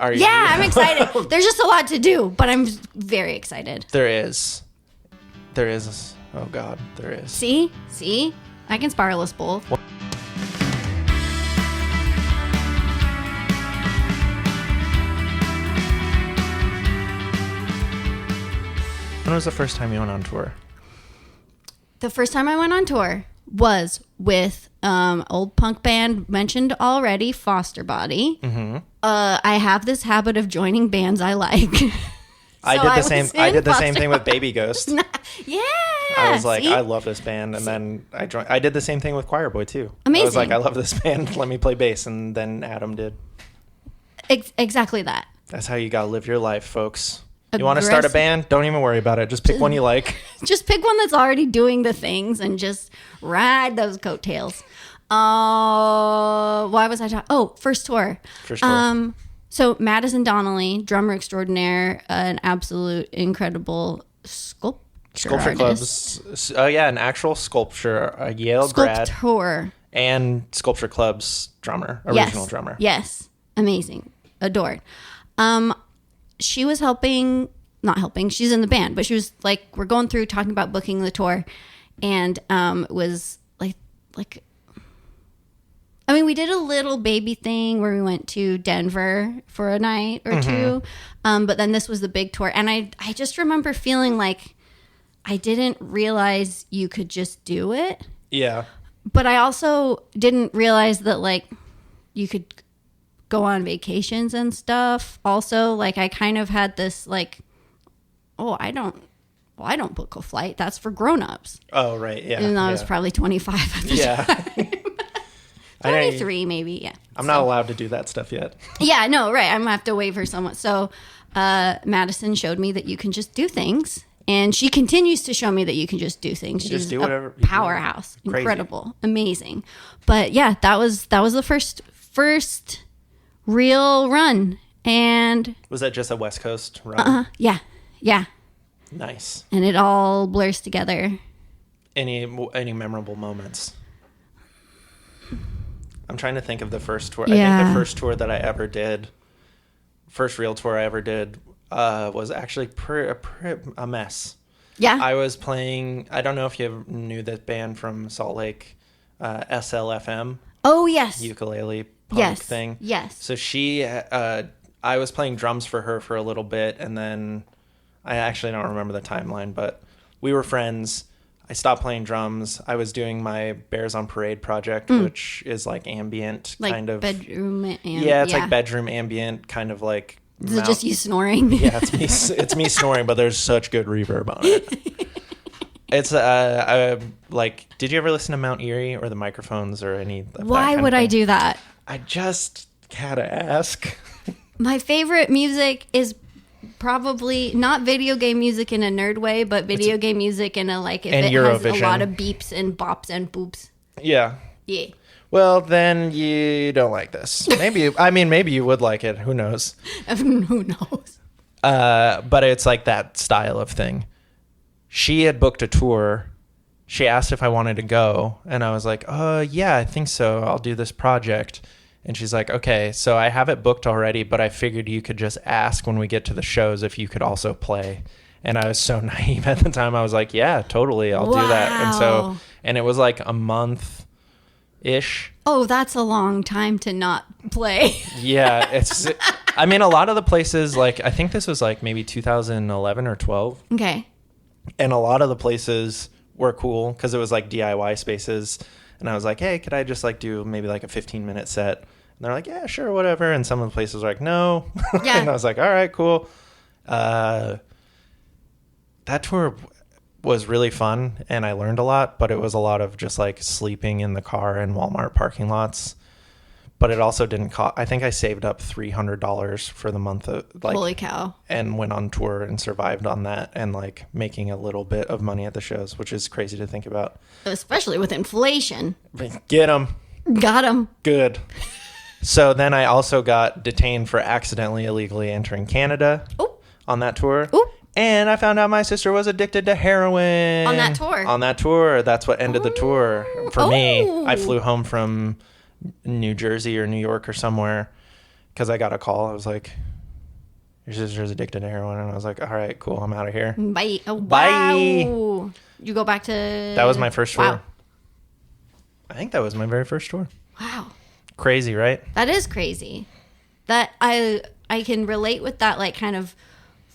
Are you? Yeah, I'm excited. There's just a lot to do, but I'm very excited. There is. Oh God, there is. See? I can spiral us both. When was the first time you went on tour? The first time I went on tour was with old punk band mentioned already, Foster Body. Mm-hmm. I have this habit of joining bands I like. I did the same thing with Baby Ghost. Yeah. I was like, I love this band, and then I joined. I did the same thing with Choir Boy too. Amazing. I was like, I love this band. Let me play bass, and then Adam did. Exactly that. That's how you gotta live your life, folks. You want to start a band? Don't even worry about it. Just pick one you like. Just pick one that's already doing the things and just ride those coattails. Why was I talking? Oh, first tour. So Madison Donnelly, drummer extraordinaire, an absolute incredible sculpture Club's. Oh yeah, an actual sculpture, a Yale grad, and Sculpture Club's drummer, original drummer. Yes, amazing, adored. She was not helping. She's in the band, but she was like, we're going through talking about booking the tour, and it was like. I mean, we did a little baby thing where we went to Denver for a night or two, but then this was the big tour. And I just remember feeling like I didn't realize you could just do it. Yeah. But I also didn't realize that, like, you could go on vacations and stuff. Also, like, I kind of had this, like, I don't book a flight. That's for grown-ups. Oh, right, yeah. And I was probably 25 at the time. 23 maybe, yeah. I'm not allowed to do that stuff yet. Yeah, no, right. I'm going to have to wave her somewhat. So Madison showed me that you can just do things. And she continues to show me that you can just do things. She's just do whatever. Powerhouse. Incredible. Amazing. But yeah, that was the first real run. And was that just a West Coast run? Yeah. Nice. And it all blurs together. Any memorable moments? I'm trying to think of the first tour. Yeah. I think the first tour that I ever did, first real tour I ever did, was actually a mess. Yeah. I was playing, I don't know if you ever knew that band from Salt Lake, SLFM. Oh, yes. Ukulele punk thing. Yes. So I was playing drums for her for a little bit, and then I actually don't remember the timeline, but we were friends. I stopped playing drums. I was doing my Bears on Parade project, which is like ambient, like kind of bedroom. It's like bedroom ambient, kind of like. Is it just you snoring? Yeah, it's me snoring, but there's such good reverb on it. It's like, did you ever listen to Mount Erie or the Microphones or any? Why would I do that? I just gotta ask. My favorite music is probably not video game music in a nerd way, but video game music in a like if it has a lot of beeps and bops and boops. Yeah. Yeah. Well, then you don't like this. Maybe you would like it. Who knows? Who knows? But it's like that style of thing. She had booked a tour. She asked if I wanted to go, and I was like, yeah, I think so. I'll do this project. And she's like, okay, so I have it booked already, but I figured you could just ask when we get to the shows if you could also play. And I was so naive at the time. I was like, yeah, totally, I'll do that. And it was like a month-ish. Oh, that's a long time to not play. Yeah, I mean, a lot of the places, like, I think this was like maybe 2011 or 12. Okay. And a lot of the places were cool because it was like DIY spaces. And I was like, hey, could I just like do maybe like a 15-minute set? And they're like, yeah, sure, whatever. And some of the places were like, no. Yeah. And I was like, all right, cool. That tour was really fun, and I learned a lot, but it was a lot of just like sleeping in the car in Walmart parking lots. But it also didn't cost. I think I saved up $300 for the month of like. Holy cow! And went on tour and survived on that, and like making a little bit of money at the shows, which is crazy to think about. Especially with inflation. Get them. Got them. Good. So then I also got detained for accidentally illegally entering Canada. On that tour. Ooh. And I found out my sister was addicted to heroin. On that tour. On that tour. That's what ended the tour for me. I flew home from New Jersey or New York or somewhere, because I got a call. I was like, your sister's addicted to heroin. And I was like, all right, cool. I'm out of here. Bye. Oh, Bye. wow. You go back to... That was my first tour. Wow. I think that was my very first tour. Wow. Crazy, right? That is crazy. That I can relate with that, like, kind of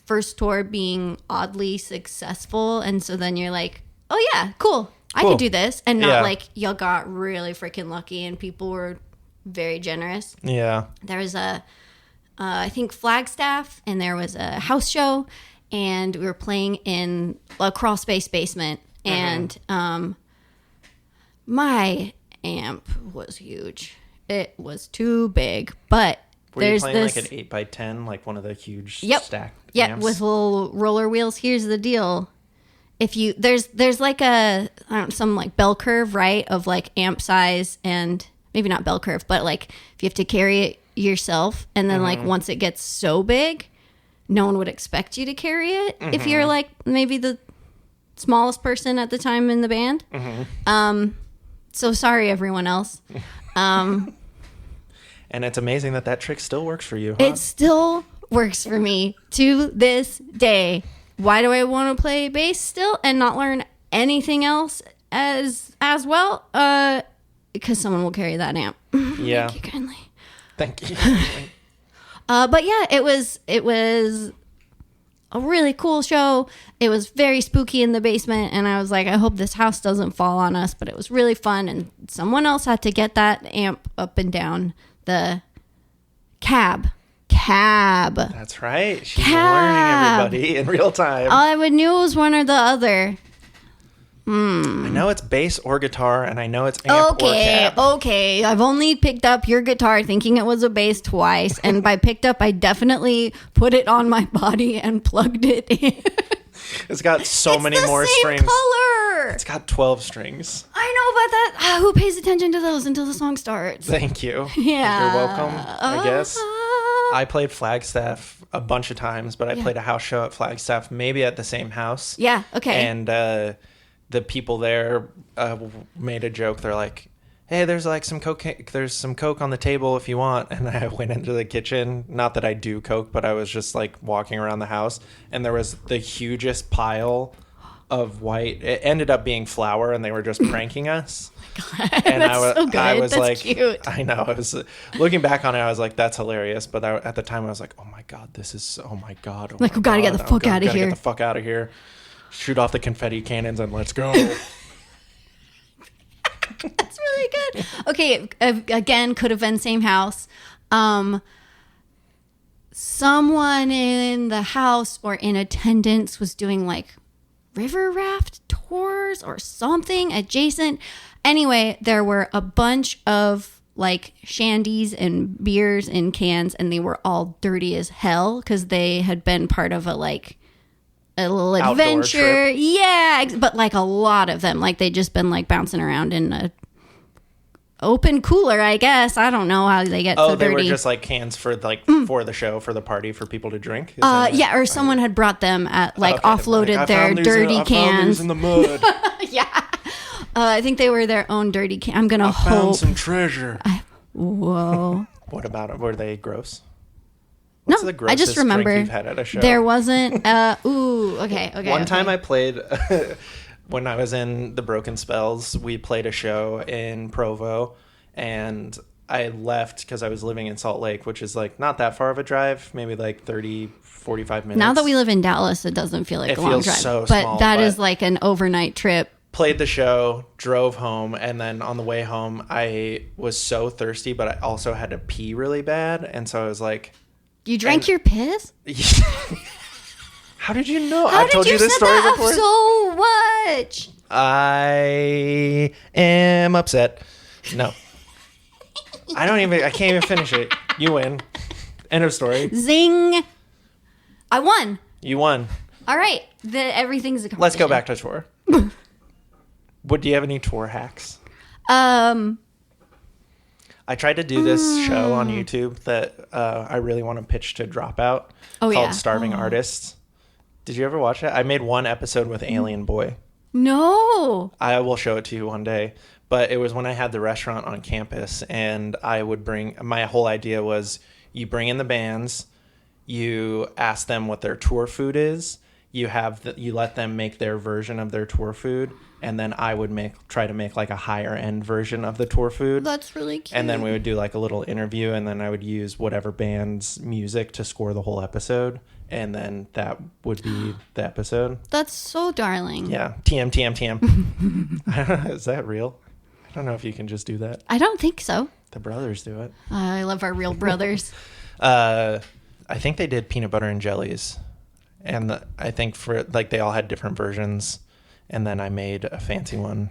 first tour being oddly successful. And so then you're like, oh, yeah, cool. I can do this. And not like you got really freaking lucky and people were very generous. Yeah. There was I think Flagstaff, and there was a house show, and we were playing in a crawl space basement. And my amp was huge. It was too big, but were you playing like an 8x10, like one of the huge stacked amps? With little roller wheels. Here's the deal. If you there's like some like bell curve, right, of like amp size, and maybe not bell curve, but like if you have to carry it yourself, and then like once it gets so big, no one would expect you to carry it if you're like maybe the smallest person at the time in the band. So sorry everyone else. And it's amazing that trick still works for you, huh? It still works for me to this day. Why do I want to play bass still and not learn anything else as well? Because someone will carry that amp. Yeah. Thank you kindly. Thank you. But yeah, it was a really cool show. It was very spooky in the basement, and I was like, I hope this house doesn't fall on us, but it was really fun, and someone else had to get that amp up and down the cab. That's right. She's learning everybody in real time. All I knew it was one or the other. I know it's bass or guitar, and I know it's amp or cab. Okay. I've only picked up your guitar thinking it was a bass twice, and by picked up, I definitely put it on my body and plugged it in. It's got so many more strings. Color. It's got 12 strings. I know about that. Who pays attention to those until the song starts? Thank you. Yeah. You're welcome, I guess. I played Flagstaff a bunch of times, but I played a house show at Flagstaff, maybe at the same house. Yeah, okay. And the people there made a joke. They're like, hey, there's like some Coke on the table if you want. And I went into the kitchen. Not that I do Coke, but I was just like walking around the house, and there was the hugest pile of white. It ended up being flour, and they were just pranking us. God, and that's so good. I was that's like, cute. I know. I was looking back on it. I was like, that's hilarious. But at the time, I was like, oh my god, this is. Oh my god. We gotta get the fuck out of here. Get the fuck out of here. Shoot off the confetti cannons and let's go. That's really good. Okay, again, could have been same house. Someone in the house or in attendance was doing like river raft tours or something adjacent. Anyway, there were a bunch of like shandies and beers in cans, and they were all dirty as hell because they had been part of a little adventure. Yeah, but like a lot of them, like they'd just been like bouncing around in a open cooler, I guess. I don't know how they get so dirty. Oh, they were just like cans for for the show, for the party, for people to drink? Yeah, or someone had brought them at offloaded their dirty cans. I found these in the mud. Yeah. I think they were their own dirty can. I'm gonna hope. Found some treasure. Whoa. What about it? Were they gross? No, What's the grossest I just remember drink you've had at a show? There wasn't. Okay. One time I played when I was in the Broken Spells. We played a show in Provo, and I left because I was living in Salt Lake, which is like not that far of a drive, maybe like 30-45 minutes. Now that we live in Dallas, it doesn't feel like a long drive. So but small, that is like an overnight trip. Played the show, drove home, and then on the way home, I was so thirsty, but I also had to pee really bad, and so I was like, "You drank your piss?" How did you know? I've told you this story before. So much. I am upset. No, I can't even finish it. You win. End of story. Zing! I won. You won. All right. Everything's a competition. Let's go back to tour. Do you have any tour hacks? I tried to do this show on YouTube that I really want to pitch to Dropout called Starving Artists. Did you ever watch it? I made one episode with Alien Boy. No. I will show it to you one day. But it was when I had the restaurant on campus, and I would bring... My whole idea was You bring in the bands. You ask them what their tour food is. You let them make their version of their tour food, and then I would try to make like a higher end version of the tour food. That's really cute. And then we would do like a little interview, and then I would use whatever band's music to score the whole episode, and then that would be the episode. That's so darling. Yeah, TM. I don't know, is that real? I don't know if you can just do that. I don't think so. The brothers do it. I love our real brothers. I think they did peanut butter and jellies, and I think for like they all had different versions, and then I made a fancy one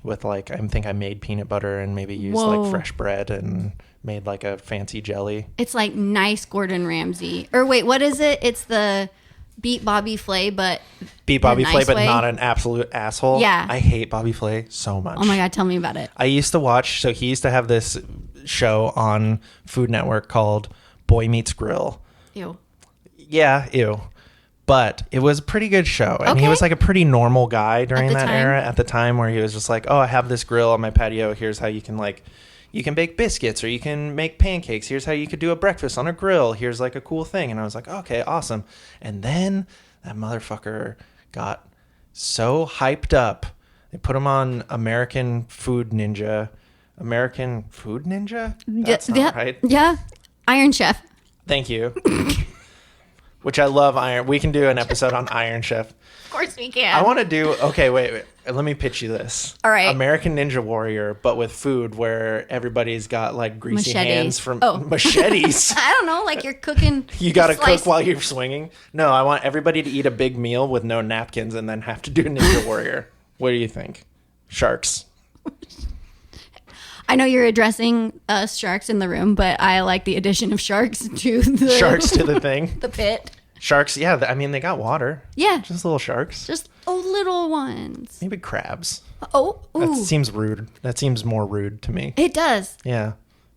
with like I think I made peanut butter and maybe used like fresh bread and made like a fancy jelly. It's like nice Gordon Ramsay. Or wait, what is it? It's the beat Bobby Flay, but beat Bobby Flay, but way. not an absolute asshole. Yeah, I hate Bobby Flay so much. Oh my god, tell me about it. I used to watch. So he used to have this show on Food Network called Boy Meets Grill. Ew. Yeah, ew. But it was a pretty good show. And he was like a pretty normal guy during that era at the time, where he was just like, oh, I have this grill on my patio. Here's how you can bake biscuits, or you can make pancakes. Here's how you could do a breakfast on a grill. Here's like a cool thing. And I was like, okay, awesome. And then that motherfucker got so hyped up. They put him on American Food Ninja. That's not right. Yeah. Iron Chef. Thank you. Which I love Iron. We can do an episode on Iron Chef. Of course we can. I want to do. Okay, wait. Let me pitch you this. All right. American Ninja Warrior, but with food, where everybody's got like greasy hands from machetes. I don't know, like you're cooking. You got to cook while you're swinging. No, I want everybody to eat a big meal with no napkins and then have to do Ninja Warrior. What do you think? Sharks. I know you're addressing us sharks in the room, but I like the addition of sharks to the sharks to the thing. The pit. Sharks, yeah. I mean, they got water. Yeah. Just little sharks. Just little ones. Maybe crabs. Oh, ooh. That seems rude. That seems more rude to me. It does. Yeah.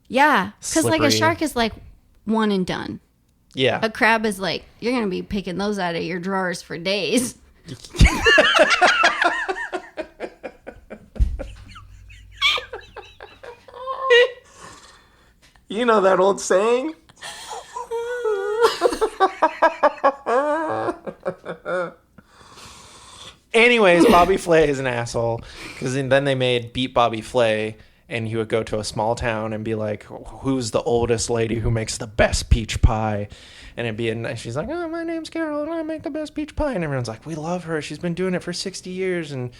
Yeah. Because like a shark is like one and done. Yeah. A crab is like, you're going to be picking those out of your drawers for days. You know that old saying? Anyways, Bobby Flay is an asshole, because then they made Beat Bobby Flay, and he would go to a small town and be like, who's the oldest lady who makes the best peach pie? And it'd be she's like, oh, my name's Carol and I make the best peach pie. And everyone's like, we love her. She's been doing it for 60 years. And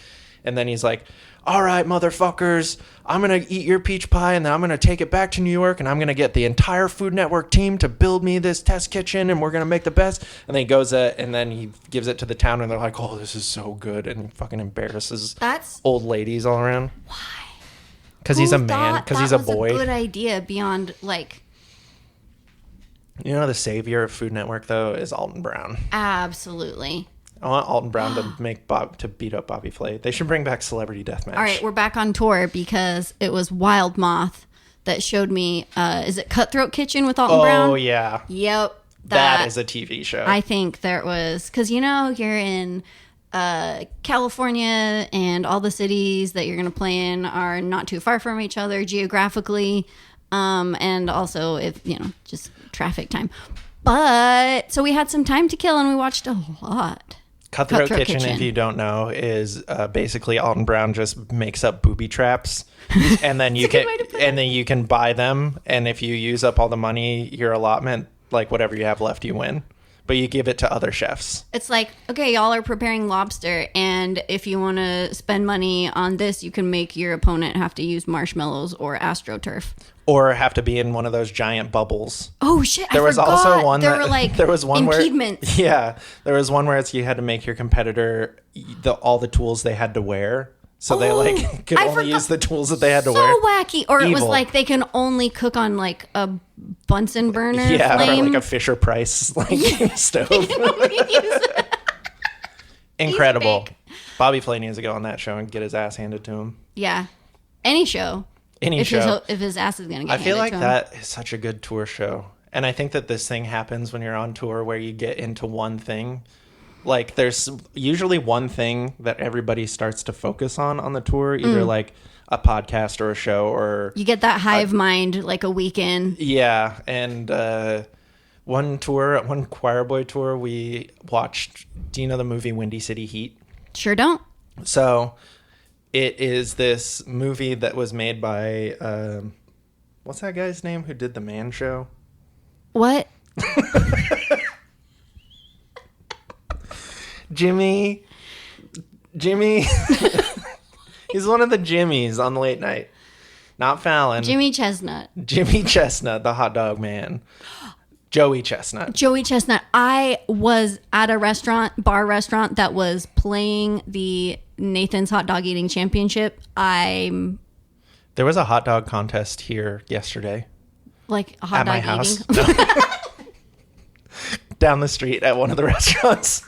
then he's like, all right, motherfuckers, I'm going to eat your peach pie, and then I'm going to take it back to New York, and I'm going to get the entire Food Network team to build me this test kitchen, and we're going to make the best. And then he goes and then he gives it to the town, and they're like, oh, this is so good. And he fucking embarrasses old ladies all around. Why? Because he's a man. Because he's a boy. That was a good idea beyond, like... You know, the savior of Food Network, though, is Alton Brown. Absolutely. I want Alton Brown to beat up Bobby Flay. They should bring back Celebrity Deathmatch. All right, we're back on tour because it was Wild Moth that showed me. Is it Cutthroat Kitchen with Alton Brown? Oh yeah. Yep. That is a TV show. I think there was, because you're in California, and all the cities that you're going to play in are not too far from each other geographically, and also if just traffic time. But so we had some time to kill, and we watched a lot. Cutthroat Kitchen, if you don't know, is basically Alton Brown just makes up booby traps, and then you can buy them, and if you use up all the money, your allotment, like whatever you have left, you win. But you give it to other chefs. It's like, okay, y'all are preparing lobster, and if you want to spend money on this, you can make your opponent have to use marshmallows or AstroTurf. Or have to be in one of those giant bubbles. Oh shit! There was also one there were like impediments. There was one where you had to make your competitor all the tools they had to wear, so they could only use the tools that they had to wear. So wacky! Or Evil. It was like they can only cook on like a Bunsen burner. Yeah, flame. Or like a Fisher Price stove. Incredible. Bobby Flay needs to go on that show and get his ass handed to him. Yeah, any show. If his ass is going to get handed to him. I feel like that is such a good tour show. And I think that this thing happens when you're on tour where you get into one thing. Like, there's usually one thing that everybody starts to focus on the tour. Either like a podcast or a show or You get that hive mind like a weekend. yeah. And one choir boy tour, we watched. Do you know the movie Windy City Heat? Sure don't. So it is this movie that was made by what's that guy's name who did the Man Show? What? Jimmy. He's one of the Jimmys on Late Night. Not Fallon. Jimmy Chestnut. Jimmy Chestnut, the hot dog man. Joey Chestnut. Joey Chestnut. I was at a bar restaurant that was playing the Nathan's Hot Dog Eating Championship. I'm There was a hot dog contest here yesterday like a hot at dog my house. eating. No. Down the street at one of the restaurants.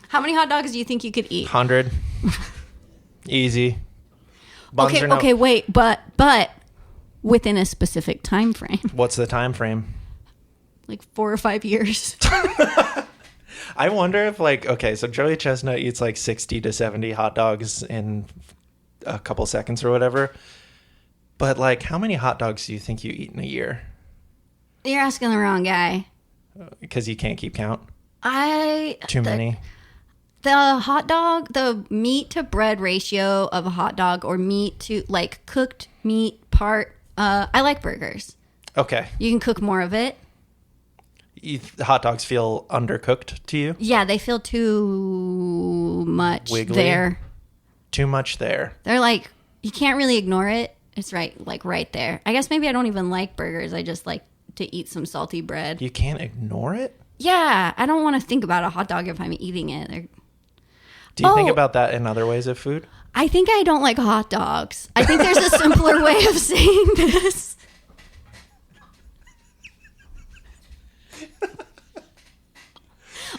How many hot dogs do you think you could eat? 100. Easy. Buns Okay, are no- okay, wait, but within a specific time frame, What's the time frame? like 4 or 5 years. I wonder if so Joey Chestnut eats like 60 to 70 hot dogs in a couple seconds or whatever. But like, how many hot dogs do you think you eat in a year? You're asking the wrong guy. Because you can't keep count. Too Many. The hot dog, the meat to bread ratio of a hot dog, or meat to like cooked meat part. I like burgers. Okay. You can cook more of it. Hot dogs feel undercooked to you? Yeah, they feel too much Wiggly? there. Too much there. They're like, you can't really ignore it. It's right there. I guess maybe I don't even like burgers. I just like to eat some salty bread. You can't ignore it? Yeah, I don't want to think about a hot dog if I'm eating it. Do you think about that in other ways of food? I think I don't like hot dogs. I think there's a simpler way of saying this.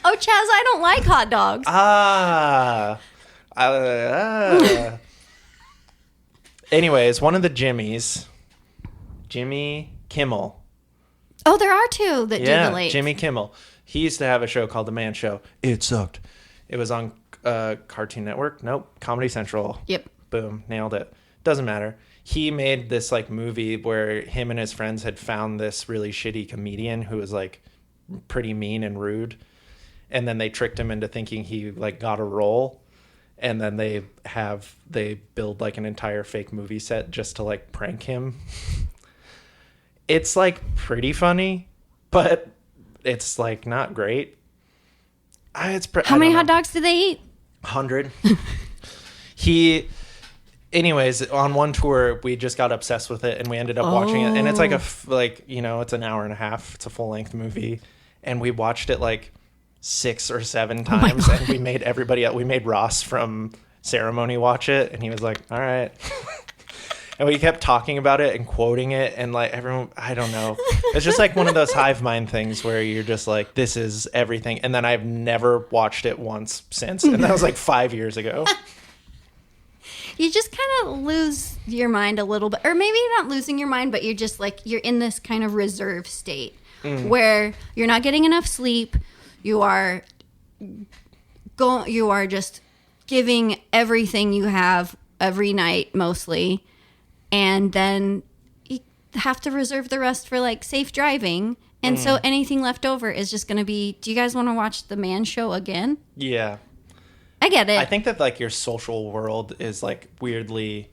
Oh, Chaz, I don't like hot dogs. Anyways, one of the Jimmys, Jimmy Kimmel. Oh, there are two that do the late. Jimmy Kimmel. He used to have a show called The Man Show. It sucked. It was on Cartoon Network. Nope. Comedy Central. Yep. Boom. Nailed it. Doesn't matter. He made this like movie where him and his friends had found this really shitty comedian who was like pretty mean and rude. And then they tricked him into thinking he like got a role. And then they build like an entire fake movie set just to like prank him. It's like pretty funny, but it's like not great. How many hot dogs do they eat? 100. Anyways, on one tour, we just got obsessed with it and we ended up watching it. And it's like it's an hour and a half. It's a full length movie. And we watched it like 6 or 7 times. And we made Ross from Ceremony watch it. And he was like, all right. And we kept talking about it and quoting it. And like everyone, I don't know. It's just like one of those hive mind things where you're just like, this is everything. And then I've never watched it once since. And that was like 5 years ago. You just kind of lose your mind a little bit. Or maybe you're not losing your mind, but you're just like, you're in this kind of reserve state where you're not getting enough sleep. You are just giving everything you have every night, mostly. And then you have to reserve the rest for like safe driving. And so anything left over is just going to be, do you guys want to watch The Man Show again? Yeah. I get it. I think that like your social world is like weirdly,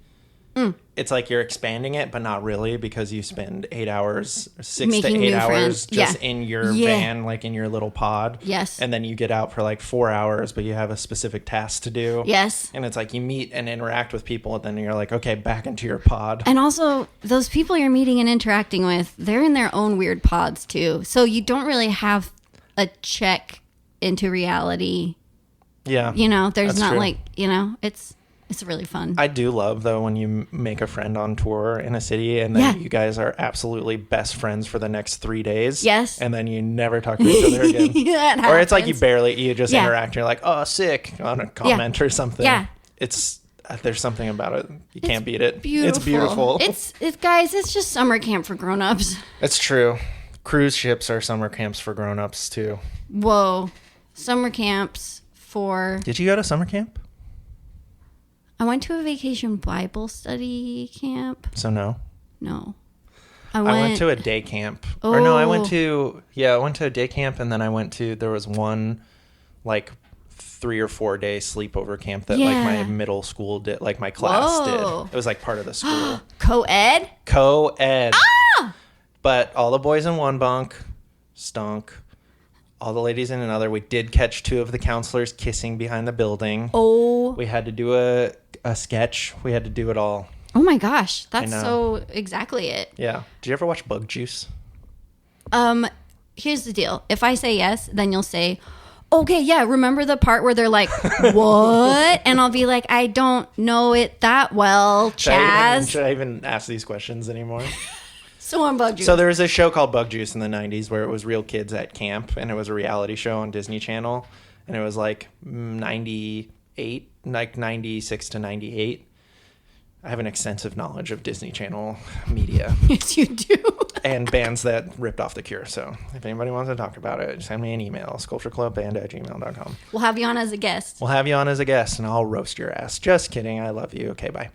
it's like you're expanding it, but not really because you spend 8 hours, 6 Making to 8 new hours friends. just Yeah. in your van, like in your little pod. Yes. And then you get out for like 4 hours, but you have a specific task to do. Yes. And it's like you meet and interact with people, and then you're like, okay, back into your pod. And also, those people you're meeting and interacting with, they're in their own weird pods too. So you don't really have a check into reality. Yeah. There's that's not true. like, it's really fun. I do love though when you make a friend on tour in a city and then Yeah. you guys are absolutely best friends for the next 3 days. Yes. And then you never talk to each other again. That Or it's like you happens. just Yeah. interact and you're like, oh, sick on a comment or something. Yeah. It's there's something about it. You can't beat it. Beautiful. It's beautiful. It's guys, it's just summer camp for grown-ups. It's true. Cruise ships are summer camps for grown-ups too. Whoa. Summer camps for... Did you go to summer camp? I went to a vacation Bible study camp. So no. No. I went to a day camp. Oh. Or no, I went to a day camp, and then there was one like 3 or 4 day sleepover camp that like my middle school did, like my class did. It was like part of the school. Co-ed? Co-ed. But all the boys in one bunk stunk. All the ladies in another. We did catch 2 of the counselors kissing behind the building. Oh. We had to do a sketch. We had to do it all. Oh my gosh. That's so exactly it. Yeah. Did you ever watch Bug Juice? Here's the deal. If I say yes, then you'll say, okay, yeah, remember the part where they're like, what? And I'll be like, I don't know it that well, Chaz. Should I even ask these questions anymore? So on Bug Juice. So there was a show called Bug Juice in the 90s where it was real kids at camp, and it was a reality show on Disney Channel, and it was like 98, like 96 to 98. I have an extensive knowledge of Disney Channel media. Yes, you do. And bands that ripped off The Cure. So if anybody wants to talk about it, send me an email, sculptureclubband@gmail.com. We'll have you on as a guest. We'll have you on as a guest, and I'll roast your ass. Just kidding. I love you. Okay, bye.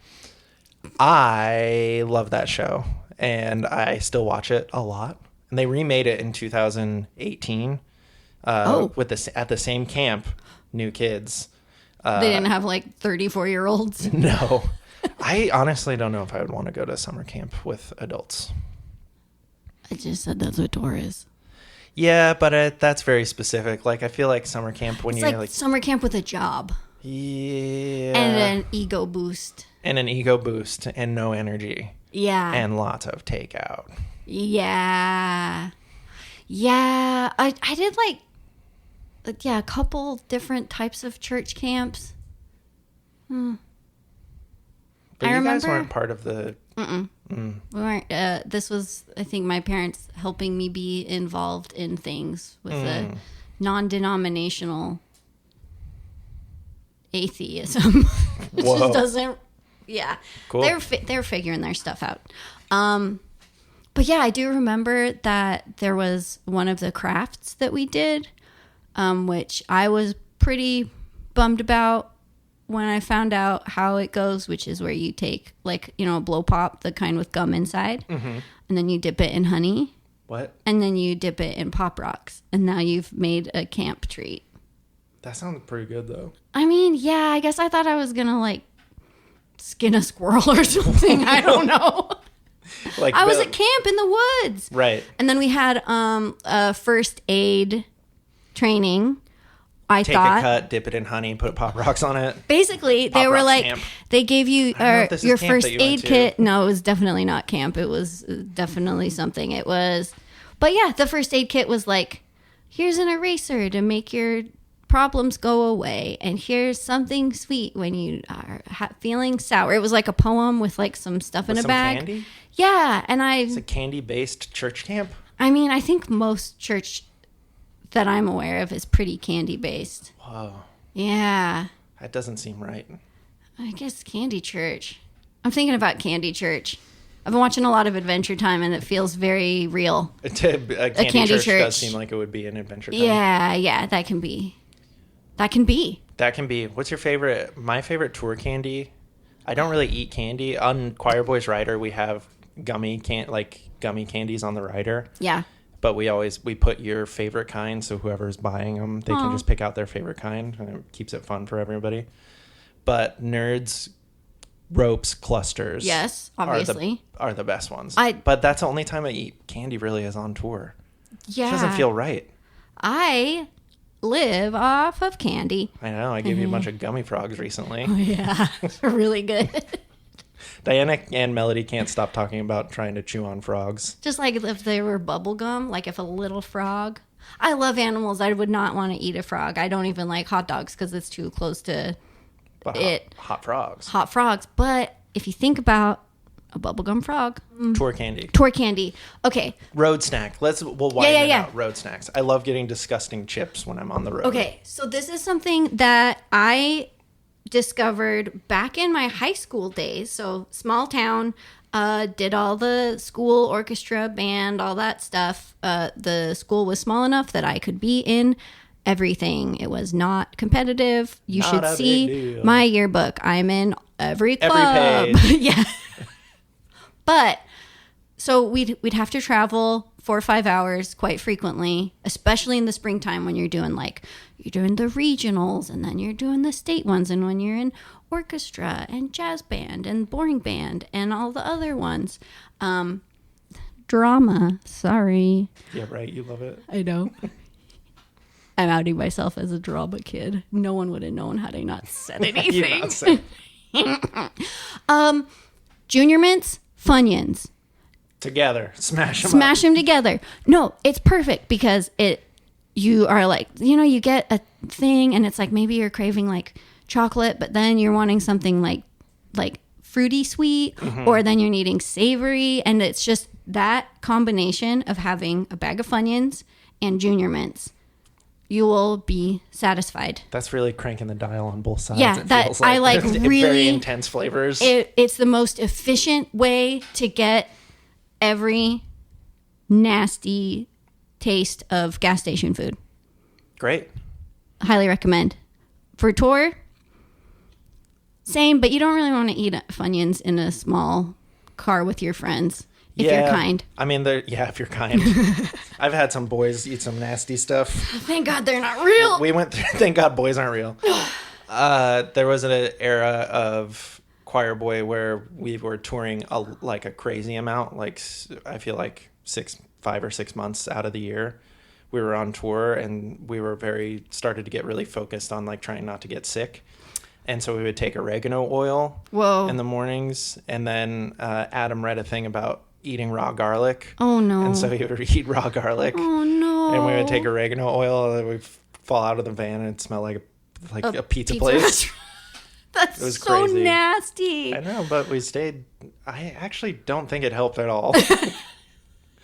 I love that show, and I still watch it a lot. And they remade it in 2018 at the same camp, new kids. They didn't have like 34-year-olds. No. I honestly don't know if I would want to go to summer camp with adults. I just said that's what tour is. Yeah, but that's very specific. Like, I feel like summer camp when it's you're like summer camp with a job. Yeah. And an ego boost. And an ego boost and no energy. Yeah. And lots of takeout. Yeah. Yeah. I did a couple different types of church camps. But I you remember, guys weren't part of the... We weren't. This was, I think, my parents helping me be involved in things with a non-denominational atheism. It just doesn't... Yeah. Cool. They were figuring their stuff out. But yeah, I do remember that there was one of the crafts that we did, which I was pretty bummed about when I found out how it goes, which is where you take a blow pop, the kind with gum inside, and then you dip it in honey. What? And then you dip it in Pop Rocks, and now you've made a camp treat. That sounds pretty good, though. I mean, yeah, I guess I thought I was gonna skin a squirrel or something. I don't know. I was at camp in the woods. Right. And then we had a first aid training. Take a cut, dip it in honey, put Pop Rocks on it. Basically, they were like, camp. They gave you your first aid kit. No, it was definitely not camp. It was definitely something. It was, but yeah, the first aid kit was like, here's an eraser to make your problems go away, and here's something sweet when you are feeling sour. It was like a poem with some stuff in a bag. Candy? Yeah, and it's a candy-based church camp. I mean, I think most church that I'm aware of is pretty candy based. Whoa. Yeah. That doesn't seem right. I guess Candy Church. I'm thinking about Candy Church. I've been watching a lot of Adventure Time, and it feels very real. A Candy Church does seem like it would be an Adventure Time. Yeah, that can be. That can be. What's your favorite? My favorite tour candy. I don't really eat candy. On Choir Boys Rider, we have gummy candies on the rider. Yeah. But we put your favorite kind, so whoever's buying them, they can just pick out their favorite kind, and it keeps it fun for everybody. But Nerds Ropes clusters, yes, obviously, are the best ones. But that's the only time I eat candy really is on tour. Yeah, it doesn't feel right. I live off of candy. I know. I gave you a bunch of gummy frogs recently. Oh, yeah, really good. Diana and Melody can't stop talking about trying to chew on frogs. Just like if they were bubble gum, like if a little frog. I love animals. I would not want to eat a frog. I don't even like hot dogs because it's too close to Hot frogs. Hot frogs. But if you think about a bubblegum frog. Tour candy. Okay. Road snack. We'll widen it out. Road snacks. I love getting disgusting chips when I'm on the road. Okay. So this is something that I discovered back in my high school days. So small town, did all the school orchestra, band, all that stuff. The school was small enough that I could be in everything. It was not competitive. You should see my yearbook. I'm in every club. page. Yeah. But so we'd have to travel 4 or 5 hours quite frequently, especially in the springtime when you're doing the regionals, and then you're doing the state ones, and when you're in orchestra and jazz band and boring band and all the other ones. Drama. Sorry. Yeah, right. You love it. I know. I'm outing myself as a drama kid. No one would have known had I not said anything. Junior mints, Funyuns. Together. Smash them Smash them together. No, it's perfect because you are like, you get a thing and it's like maybe you're craving like chocolate, but then you're wanting something like fruity sweet, or then you're needing savory. And it's just that combination of having a bag of Funyuns and Junior Mints. You will be satisfied. That's really cranking the dial on both sides. Yeah, I like really very intense flavors. It's the most efficient way to get every nasty taste of gas station food. Great. Highly recommend. For tour, same, but you don't really want to eat Funyuns in a small car with your friends. If you're kind. I mean, if you're kind. I've had some boys eat some nasty stuff. Thank God they're not real. We went through, thank God boys aren't real. There was an era of choir boy where we were touring a crazy amount. Like, I feel like 5 or 6 months out of the year. We were on tour, and we were started to get really focused on like trying not to get sick. And so we would take oregano oil in the mornings. And then Adam read a thing about eating raw garlic. Oh, no. And so he would eat raw garlic. Oh, no. And we would take oregano oil, and we'd fall out of the van, and it smelled like a pizza place. That's it was so crazy. nasty. I know, but we stayed. I actually don't think it helped at all.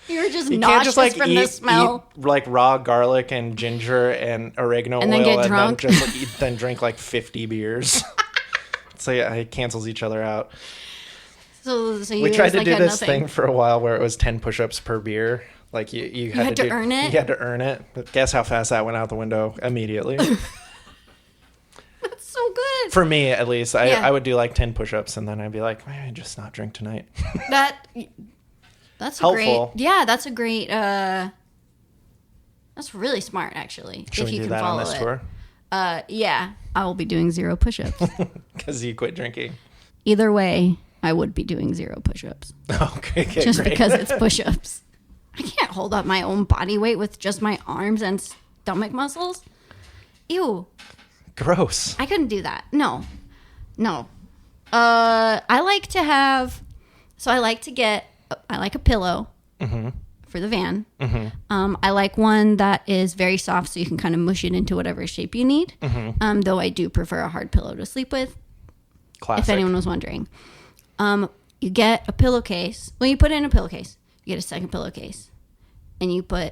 You were just nauseous from the smell. Eat like raw garlic and ginger and oregano and oil, then get drunk. And then drink like 50 beers. So yeah, it cancels each other out. So we tried to do this thing for a while where it was 10 push-ups per beer. Like you had to earn it. You had to earn it. But guess how fast that went out the window immediately. That's so good. For me, at least, I would do like 10 push-ups, and then I'd be like, "Man, just not drink tonight." That's helpful. That's a great. That's really smart, actually. Should if we you do can that follow on this it. tour? Yeah, I will be doing 0 push-ups. Because you quit drinking. Either way, I would be doing 0 push-ups. Okay, just great. because it's push-ups. I can't hold up my own body weight with just my arms and stomach muscles. Ew. Gross. I couldn't do that. No. I like to have. So I like a pillow for the van. I like one that is very soft, so you can kind of mush it into whatever shape you need. Though I do prefer a hard pillow to sleep with. Classic. If anyone was wondering. You get a pillowcase. Well, you put it in a pillowcase. You get a second pillowcase. And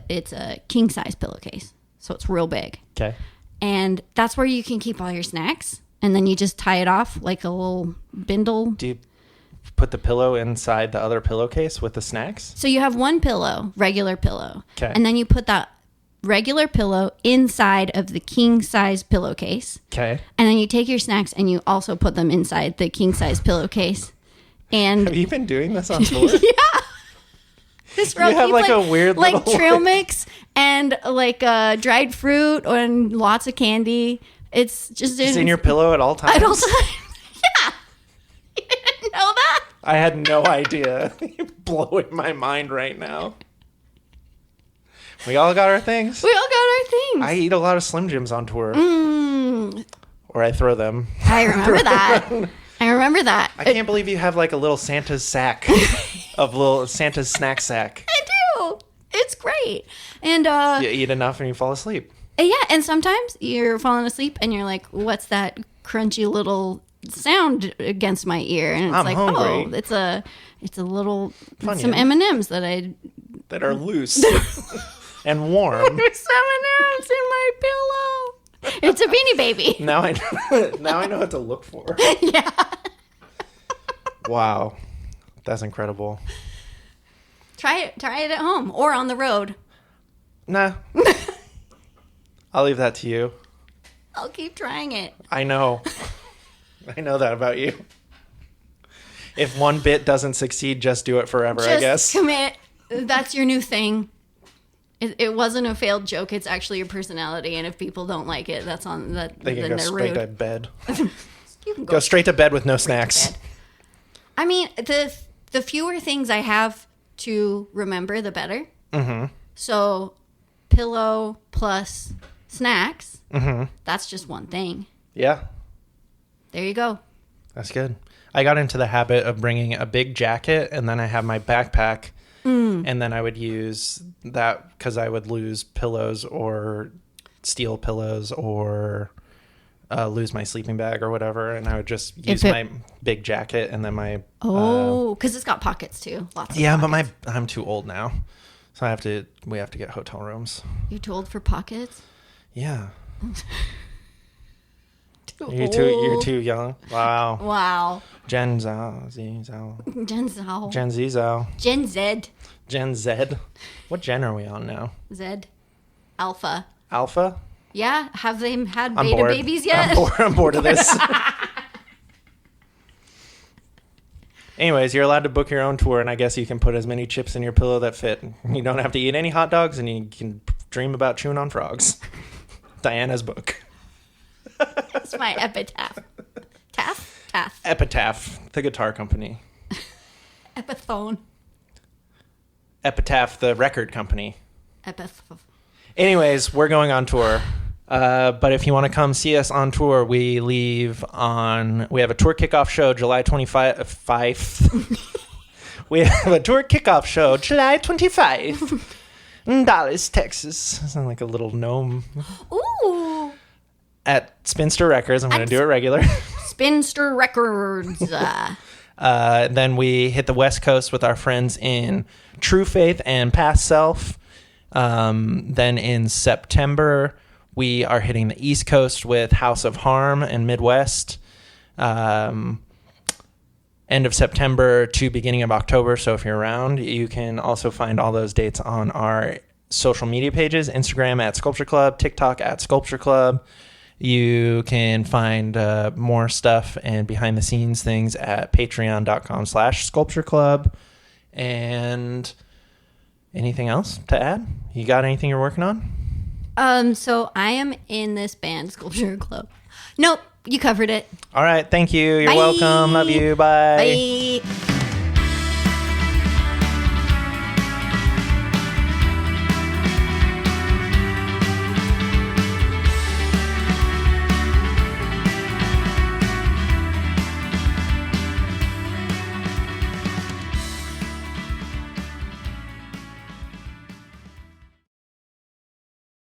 it's a king size pillowcase. So it's real big. Okay. And that's where you can keep all your snacks. And then you just tie it off like a little bindle. Do you put the pillow inside the other pillowcase with the snacks? So you have one pillow, regular pillow. Okay. And then you put that regular pillow inside of the king size pillowcase. Okay. And then you take your snacks and you also put them inside the king size pillowcase. And have you been doing this on tour? Yeah. This you have like a weird like little trail mix and like dried fruit and lots of candy. It's just in your pillow at all times. At all times. Yeah. You didn't know that? I had no idea. You're blowing my mind right now. We all got our things. We all got our things. I eat a lot of Slim Jims on tour. Or I throw them. I remember that. I remember that. I can't believe you have like a little Santa's sack Santa's snack sack. I do. It's great. And you eat enough and you fall asleep. Yeah, and sometimes you're falling asleep and you're like, what's that crunchy little sound against my ear? And it's I'm like, hungry. it's a little Funyun. some M&Ms that are loose and warm. There's M&Ms in my pillow. It's a Beanie Baby. Now I know what to look for. Yeah. Wow. That's incredible. Try it at home or on the road. Nah. I'll leave that to you. I'll keep trying it. I know. I know that about you. If one bit doesn't succeed, just do it forever, I guess. Commit. That's your new thing. It wasn't a failed joke. It's actually your personality. And if people don't like it, that's on that. They can go straight to bed. You can go straight to bed with no snacks. I mean, the fewer things I have to remember, the better. Mm-hmm. So, pillow plus snacks. Mm-hmm. That's just one thing. Yeah. There you go. That's good. I got into the habit of bringing a big jacket, and then I have my backpack, and then I would use that because I would lose pillows or steal pillows or lose my sleeping bag or whatever, and I would just use my big jacket and then my... because it's got pockets too. Lots of pockets. But I'm too old now, so we have to get hotel rooms. You're too old for pockets? Yeah. You're too young. Wow. Gen Z. What gen are we on now? Z. Alpha. Alpha? Yeah. Have they had beta babies yet? I'm bored of this. Anyways, you're allowed to book your own tour, and I guess you can put as many chips in your pillow that fit. You don't have to eat any hot dogs, and you can dream about chewing on frogs. Diana's book. That's my epitaph. Taff? Epitaph, the guitar company. Epithone. Epitaph, the record company. Anyways, we're going on tour. But if you want to come see us on tour, we have a tour kickoff show July 25th. We have a tour kickoff show July 25th in Dallas, Texas. Sound like a little gnome. Ooh. At Spinster Records. I'm going to do it regular. Spinster Records. Then we hit the West Coast with our friends in True Faith and Past Self. Then in September, we are hitting the East Coast with House of Harm and Midwest. End of September to beginning of October. So if you're around, you can also find all those dates on our social media pages, Instagram at Sculpture Club, TikTok at Sculpture Club. You can find more stuff and behind the scenes things at patreon.com/Sculpture Club. And anything else to add? You got anything you're working on? So I am in this band, Sculpture Club. Nope, you covered it. All right, thank you. You're Bye. welcome. Love you. Bye. Bye.